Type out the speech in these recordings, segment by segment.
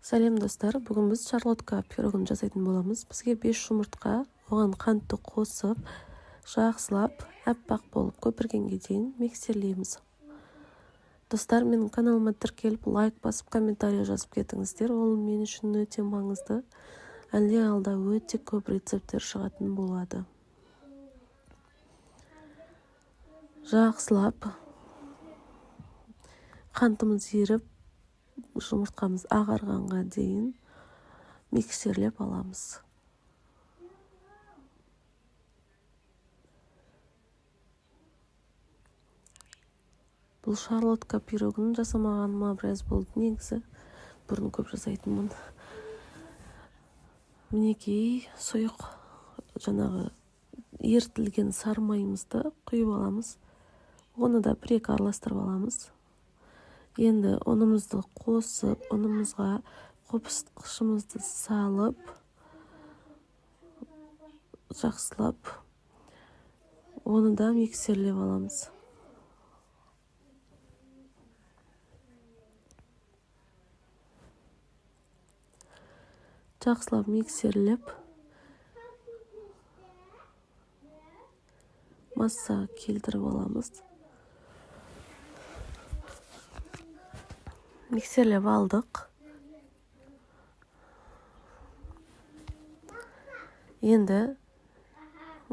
Сәлем достар, бүгін біз шарлотка пирогын жасайтын боламыз. Бізге 5 жұмыртқа, оған қантты қосып, жақсылап, әппақ болып көпіргенге дейін миксерлейміз. Достар, менің каналыма тіркеліп, лайк басып, комментарий жазып кетіңіздер. Ол мен үшін өте маңызды. Әлде алда өте көп рецепттер шығатын болады. Жақсылап қантымыз еріп, жұмыртқамыз ағарғанға дейін миксерлеп аламыз. Бұл шарлотка пирогын жасамағаныма біраз болды. Негізі бұрын көп жасайтынмын. Мінекей сұйық жаңағы ертілген сармайымызды құйып аламыз. Оны да бір-екі араластырып аламыз. Енді ұнымызды қосып, ұнымызға қопсытқышымызды салып, жақсылап, оны да миксерлеп аламыз. Жақсылап миксерлеп, масса келтіріп аламыз. Миксерлеп алдық. Енді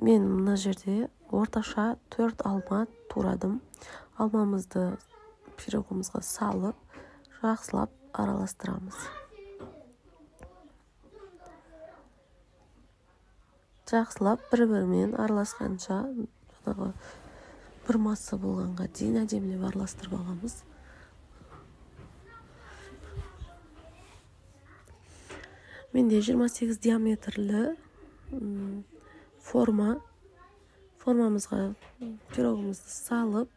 мен мына жерде орташа 4 алма турадым. Алмамызды пирогымызға салып, жақсылап араластырамыз. Жақсылап бір-бірімен араласқанша, бір масса болғанға дейін әдемілеп араластырып аламыз. Менде 28 диаметрлі формамызға пирогымызды салып,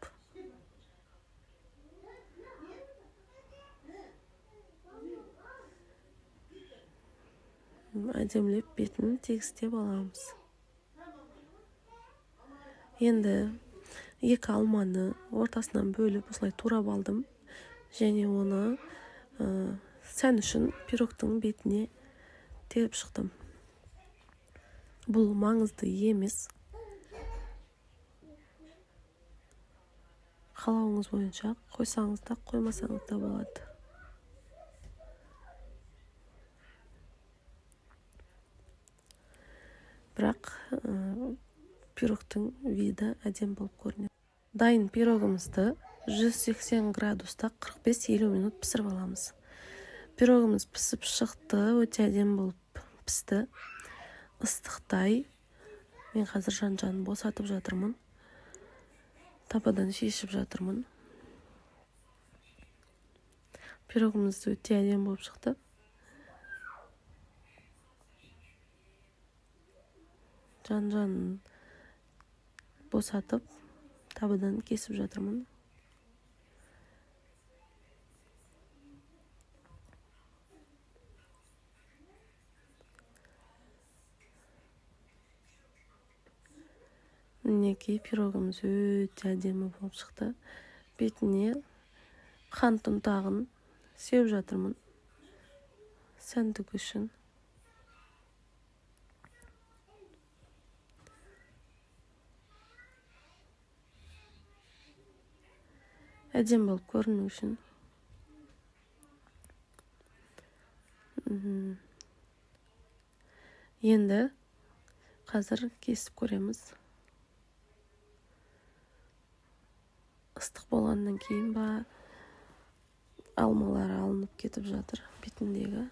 әдемілеп бетін тегістеп аламыз. Енді 2 алманы ортасынан бөліп осылай турап алдым, және оны сән үшін пирогтың бетіне теріп шықтым. Бұл маңызды емес. Қалауыңыз бойынша қойсаңыз да, қоймасаңыз да болады. Бірақ пирогтың виді әдем болып көрінеді. Дайын пирогымызды 180 градуста 45-50 минут пісіріп аламыз. Пирогымыз пісіп шықты, өте әдем болып пісті. Ыстықтай. Мен қазір жан-жағын босатып жатырмын. Тападан шешіп жатырмын. Пирогымыз өте әдем болып шықты. Жан-жағын босатып, табадан кесіп жатырмын. Мінекей пирогымыз өте әдемі болып шықты. Бетіне қант ұнтағын сеуіп жатырмын. Сәндік үшін. Әдем болып көріну үшін. Енді қазір кесіп көреміз. Ыстық болғаннан кейін ба алмалары алынып кетіп жатыр бетіндегі.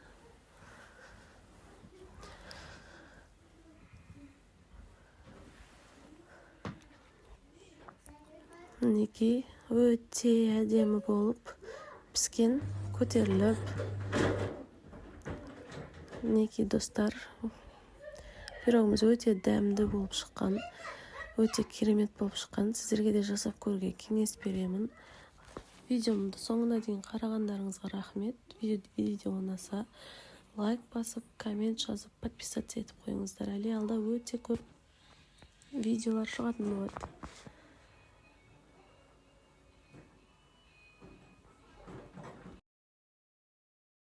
Мінекей өте әдемі болып піскен, көтеріліп. Мінекей достар, пирогымыз өте дәмді болып шыққан. Өте керемет болып шыққан. Сіздерге де жасап көруге кеңес беремін. Видеомды соңына дейін қарағандарыңызға рахмет. Видео ұнаса лайк басып, коммент жазып, подписаться етіп қойыңыздар. Әлі алда өте көп видеолар шығатын болады.